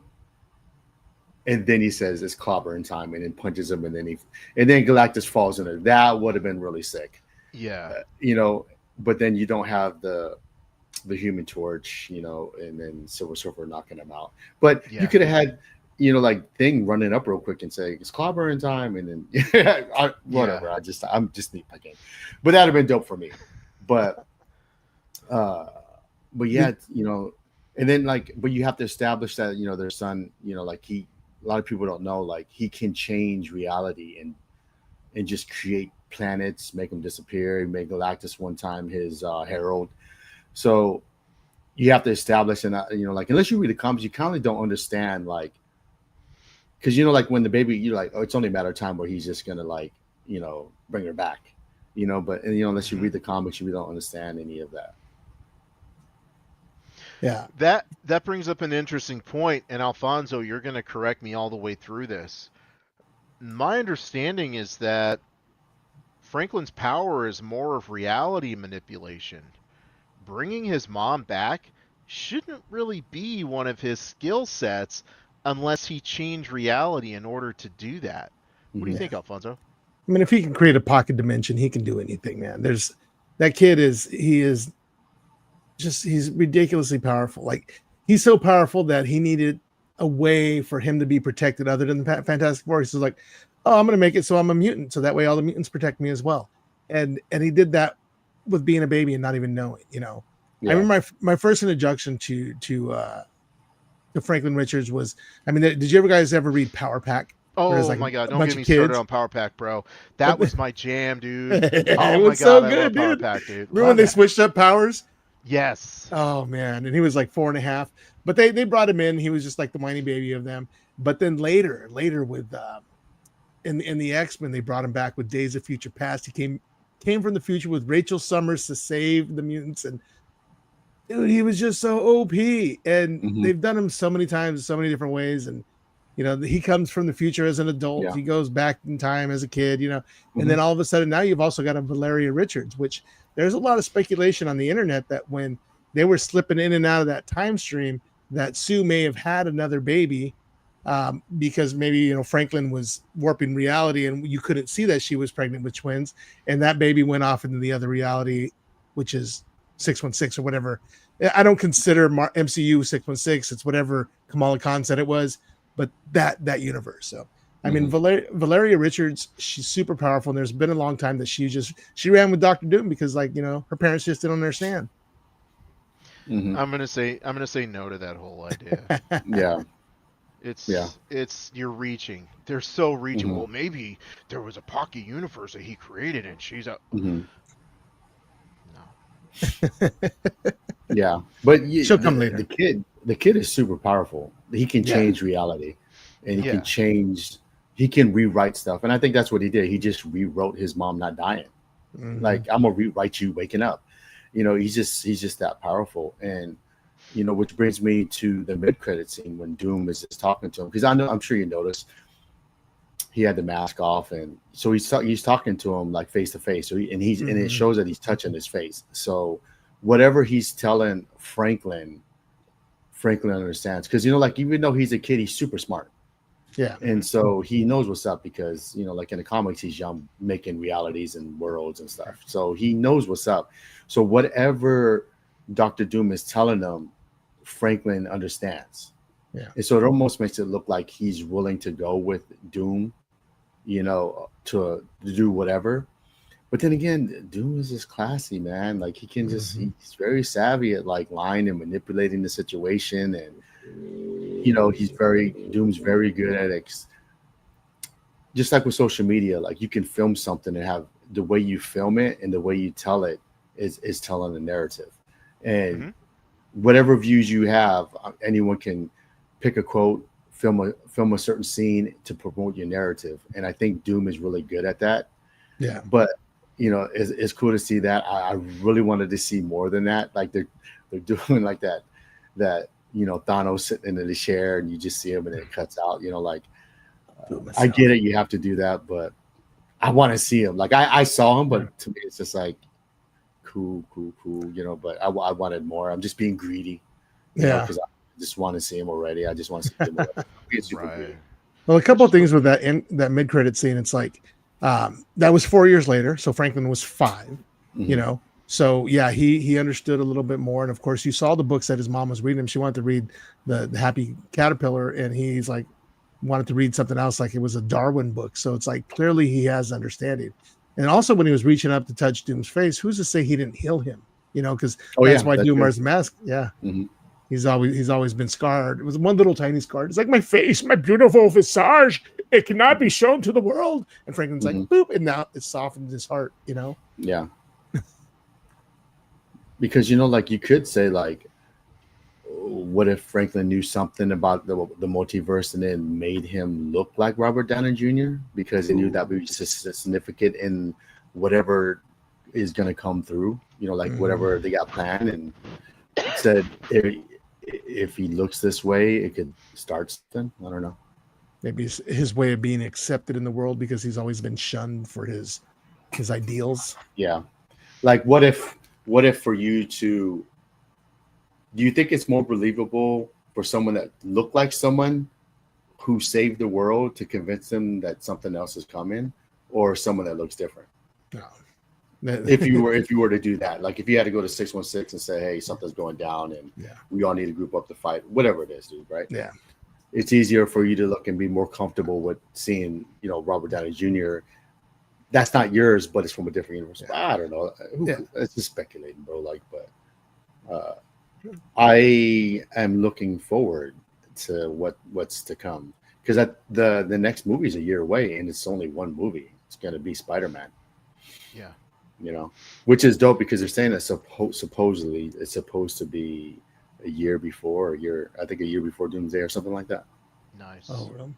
And then he says it's clobbering time and then punches him and then Galactus falls in it. That would have been really sick. Yeah. But then you don't have the Human Torch, and then Silver Surfer knocking him out. But Yeah. you could have had, like Thing running up real quick and say it's clobbering time, and then whatever. Yeah. I'm just nitpicking, but that'd have been dope for me. But yeah, and then but you have to establish that their son, like a lot of people don't know, like he can change reality and just create planets, make them disappear. He made Galactus one time his herald. So you have to establish, and unless you read the comics, you kind of don't understand, like, because like when the baby, you're like, oh, it's only a matter of time where he's just gonna bring her back, but unless you read the comics, you really don't understand any of that. Yeah. That brings up an interesting point, and Alfonso, you're going to correct me all the way through this. My understanding is that Franklin's power is more of reality manipulation. Bringing his mom back shouldn't really be one of his skill sets unless he changed reality in order to do that. What do you think, Alfonso? I mean, if he can create a pocket dimension, he can do anything, man. That kid he's ridiculously powerful. Like, he's so powerful that he needed a way for him to be protected other than the Fantastic Four. He's like, oh, I'm going to make it so I'm a mutant, so that way all the mutants protect me as well. And he did that with being a baby and not even knowing, Yeah. I remember my first introduction to Franklin Richards was, I mean, did you guys ever read Power Pack? Oh my God! Don't get me started on Power Pack, bro. That was my jam, dude. It Oh my was God, so I good, love Power dude. Pack, dude. Remember when they switched up powers? Yes. Oh man, and he was like 4.5. But they brought him in. He was just like the whiny baby of them. But then later with in the X-Men, they brought him back with Days of Future Past. He came from the future with Rachel Summers to save the mutants, and dude, he was just so OP. And they've done him so many times, so many different ways. And he comes from the future as an adult. Yeah. He goes back in time as a kid. And then all of a sudden now you've also got a Valeria Richards, which there's a lot of speculation on the internet that when they were slipping in and out of that time stream, that Sue may have had another baby because maybe Franklin was warping reality and you couldn't see that she was pregnant with twins, and that baby went off into the other reality, which is 616 or whatever. I don't consider MCU 616. It's whatever Kamala Khan said it was, but that universe. So I mean, Valeria Richards, she's super powerful, and there's been a long time that she ran with Dr. Doom because her parents just didn't understand. I'm gonna say no to that whole idea. Yeah. It's you're reaching. They're so reaching. Well, maybe there was a pocket universe that he created, and she's a no. Yeah, but she'll come later. The kid is super powerful. He can change reality, and he can rewrite stuff. And I think that's what he did. He just rewrote his mom not dying. Like, I'm gonna rewrite you waking up. He's just that powerful. And which brings me to the mid-credit scene when Doom is just talking to him, because I'm sure you noticed he had the mask off, and so he's talking to him like face to face. So and it shows that he's touching his face. So whatever he's telling Franklin understands, because like even though he's a kid, he's super smart. Yeah. And so he knows what's up because, like in the comics, he's young, making realities and worlds and stuff. So he knows what's up. So whatever Dr. Doom is telling him, Franklin understands. Yeah. And so it almost makes it look like he's willing to go with Doom, to do whatever. But then again, Doom is just classy, man. Like he can just, he's very savvy at like lying and manipulating the situation. And, Doom's very good at just like with social media, like you can film something and have the way you film it and the way you tell it is telling the narrative. And whatever views you have, anyone can pick a quote, film a certain scene to promote your narrative. And I think Doom is really good at that. Yeah. But it's cool to see that. I really wanted to see more than that. Like they're doing like that Thanos sitting in the chair and you just see him and it cuts out. I get it. You have to do that, but I want to see him. Like I saw him, but to me it's just like cool. But I wanted more. I'm just being greedy. Because I just want to see him already. I just want to see him already. It's super good. Well, a couple of things with that mid-credit scene. It's like that was 4 years later, so Franklin was 5. So yeah, he understood a little bit more. And of course, you saw the books that his mom was reading him. She wanted to read the Happy Caterpillar, and he's like wanted to read something else, like it was a Darwin book. So it's like clearly he has understanding. And also when he was reaching up to touch Doom's face, who's to say he didn't heal him? Because that's why Doom wears the mask. Yeah. He's always been scarred. It was one little tiny scar. It's like my face, my beautiful visage. It cannot be shown to the world. And Franklin's like, boop, and now it softened his heart. Yeah. Because like you could say like, what if Franklin knew something about the multiverse and then made him look like Robert Downey Jr. because he knew that would be significant in whatever is going to come through. Like whatever they got planned, and said if he looks this way, it could start something. I don't know. Maybe it's his way of being accepted in the world because he's always been shunned for his ideals. Yeah. Like what if for you to, do you think it's more believable for someone that looked like someone who saved the world to convince them that something else is coming, or someone that looks different? No. if you were to do that, like if you had to go to 616 and say, hey, something's going down and we all need to group up to fight, whatever it is, dude, right? Yeah. It's easier for you to look and be more comfortable with seeing, Robert Downey Jr. That's not yours, but it's from a different universe. I don't know. It's just speculating, bro. Like, but I am looking forward to what's to come, because the next movie is a year away and it's only one movie. It's going to be Spider-Man. Yeah. Which is dope because they're saying that supposedly it's supposed to be a year before Doomsday or something like that. Nice. Oh, really?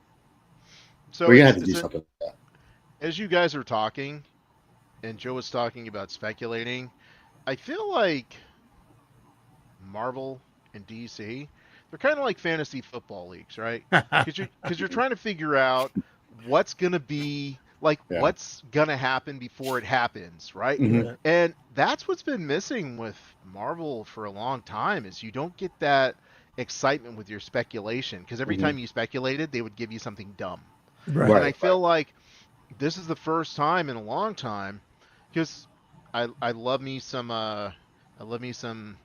So we're gonna have to do something like that. As you guys are talking, and Joe was talking about speculating, I feel like Marvel and DC, they're kind of like fantasy football leagues, right? Because you're trying to figure out what's gonna be like, what's gonna happen before it happens, right? Mm-hmm. And that's what's been missing with Marvel for a long time, is you don't get that excitement with your speculation, because every time you speculated, they would give you something dumb. Right. And I feel like this is the first time in a long time, because I love me some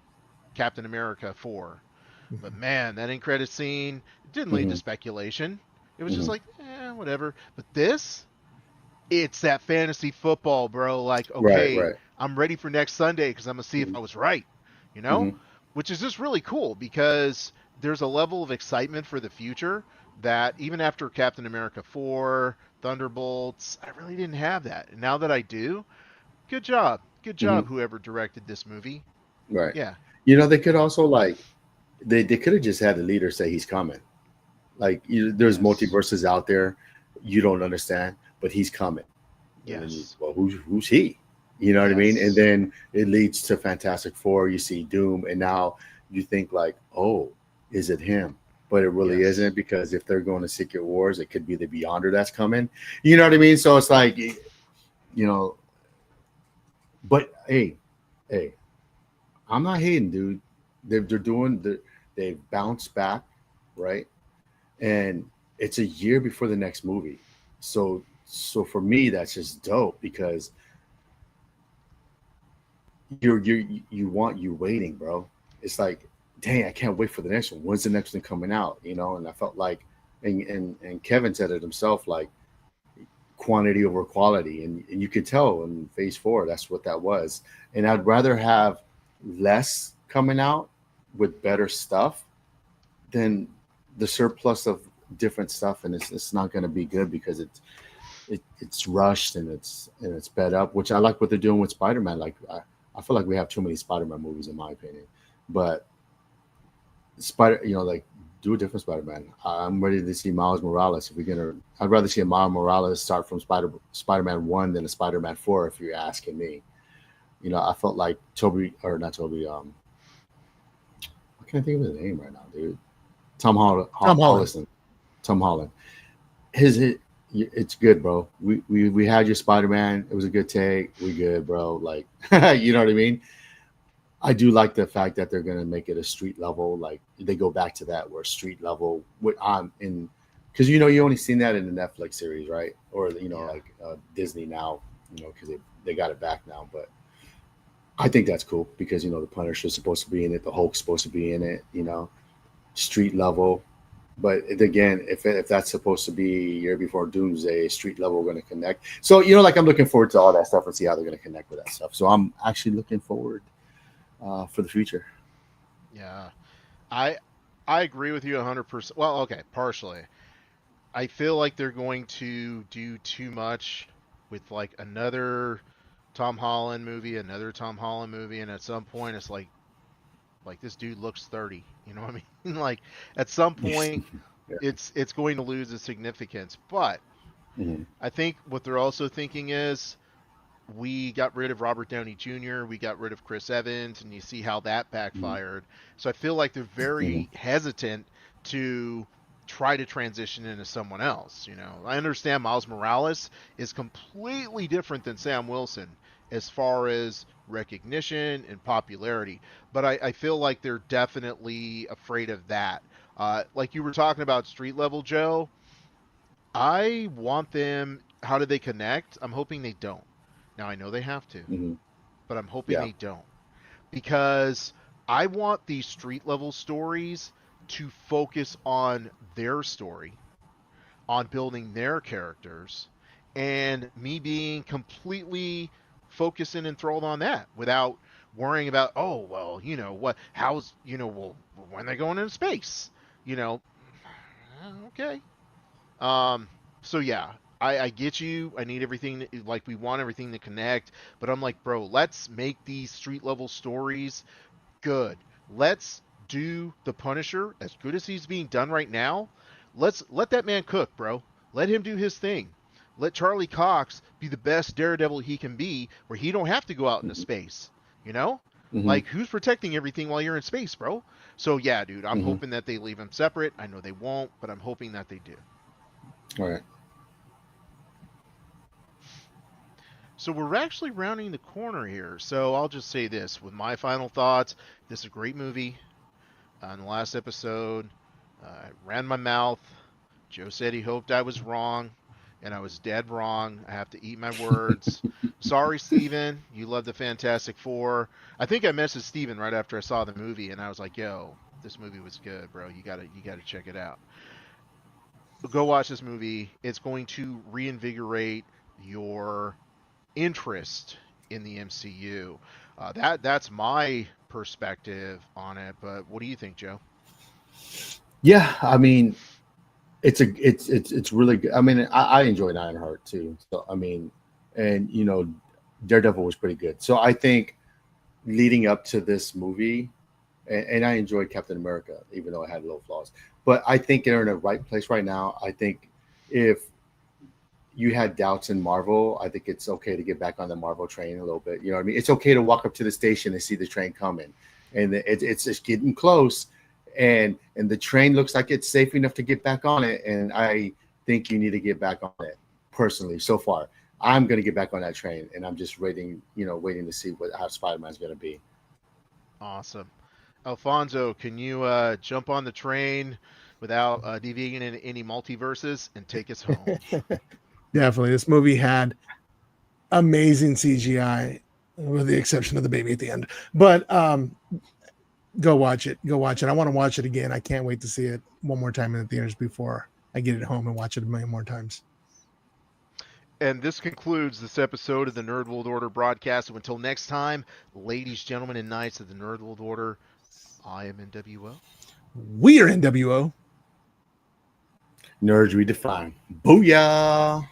Captain America 4, but man, that end credit scene didn't lead to speculation. It was just like, whatever. But this, it's that fantasy football, bro. Like, okay, right. I'm ready for next Sunday because I'm gonna see if I was right, which is just really cool, because there's a level of excitement for the future that even after Captain America 4, Thunderbolts, I really didn't have that. And now that I do, good job, whoever directed this movie. Right. Yeah. They could also like, they could have just had the leader say he's coming. Like, there's multiverses out there you don't understand, but he's coming. Yes. Well, who's he? You know what I mean? And then it leads to Fantastic Four. You see Doom, and now you think like, oh, is it him? But it really isn't, because if they're going to Secret Wars, it could be the Beyonder that's coming. You know what I mean? So it's like, but hey, I'm not hating, dude. They've bounced back, right? And it's a year before the next movie. So for me, that's just dope because you're waiting, bro. It's like, dang, I can't wait for the next one. When's the next one coming out? You know, and I felt like, and Kevin said it himself, like quantity over quality, and you could tell in Phase 4 that's what that was. And I'd rather have less coming out with better stuff than the surplus of different stuff, and it's not going to be good because it's rushed and it's sped up, which I like what they're doing with Spider-Man. Like I feel like we have too many Spider-Man movies in my opinion, but like do a different Spider-Man. I'm ready to see Miles Morales. I'd rather see a Miles Morales start from Spider-Man 1 than a Spider-Man 4 if you're asking me. You know, I felt like not Toby, I can't think of his name right now, dude. Tom Holland. Tom Holland. It's good, bro. We had your Spider-Man. It was a good take. We good, bro. Like, you know what I mean? I do like the fact that they're gonna make it a street level. Like they go back to that where street level because you only seen that in the Netflix series, right? Or like Disney now, because they got it back now. But I think that's cool because the Punisher's supposed to be in it, the Hulk's supposed to be in it, street level. But again, if that's supposed to be year before Doomsday, street level going to connect. So like I'm looking forward to all that stuff and see how they're going to connect with that stuff. So I'm actually looking forward for the future. Yeah, I agree with you 100%. Well, okay, partially. I feel like they're going to do too much with like another Tom Holland movie, and at some point it's like this dude looks 30. You know what I mean? Like at some point, Yeah. it's going to lose its significance. But Mm-hmm. I think what they're also thinking is we got rid of Robert Downey Jr., we got rid of Chris Evans, and you see how that backfired. So I feel like they're very hesitant to try to transition into someone else. I understand Miles Morales is completely different than Sam Wilson as far as recognition and popularity, but I feel like they're definitely afraid of that. Like you were talking about street level, Joe, I want them. How do they connect? I'm hoping they don't. Now I know they have to, Mm-hmm. but I'm hoping Yeah. they don't because I want these street level stories to focus on their story, on building their characters, and me being completely focused and enthralled on that without worrying about, oh, well, well, when they're going into space, you know, okay. Um, so yeah, I get you. I need everything like we want everything to connect, but I'm like, bro, let's make these street level stories good. Let's do the Punisher as good as he's being done right now. Let's let that man cook, bro. Let him do his thing. Let Charlie Cox be the best Daredevil he can be, where he don't have to go out into space. You know, Mm-hmm. like who's protecting everything while you're in space, bro? So yeah, dude, I'm Mm-hmm. hoping that they leave him separate. I know they won't, but I'm hoping that they do. All right. So we're actually rounding the corner here. So I'll just say this with my final thoughts. This is a great movie. On the last episode, I ran my mouth. Joe said he hoped I was wrong, and I was dead wrong. I have to eat my words. Sorry, Steven. You love the Fantastic Four. I think I messaged Steven right after I saw the movie, and I was like, yo, this movie was good, bro. You gotta check it out. Go watch this movie. It's going to reinvigorate your interest in the MCU. That's my perspective on it. But what do you think, Joe? Yeah, I mean, it's really good. I mean, I enjoyed Ironheart too. So I mean, and Daredevil was pretty good. So I think leading up to this movie, and I enjoyed Captain America, even though it had little flaws. But I think they're in the right place right now. I think if you had doubts in Marvel, I think it's okay to get back on the Marvel train a little bit. You know what I mean? It's okay to walk up to the station and see the train coming, and it's just getting close, and the train looks like it's safe enough to get back on it. And I think you need to get back on it. Personally, so far, I'm going to get back on that train, and I'm just waiting to see how Spider-Man's going to be. Awesome. Alfonso, can you jump on the train without deviating in any multiverses and take us home? Definitely. This movie had amazing CGI, with the exception of the baby at the end. But go watch it. Go watch it. I want to watch it again. I can't wait to see it one more time in the theaters before I get it home and watch it a million more times. And this concludes this episode of the Nerd World Order broadcast. So until next time, ladies, gentlemen, and knights of the Nerd World Order, I am NWO. We are NWO. Nerds redefined. Booyah!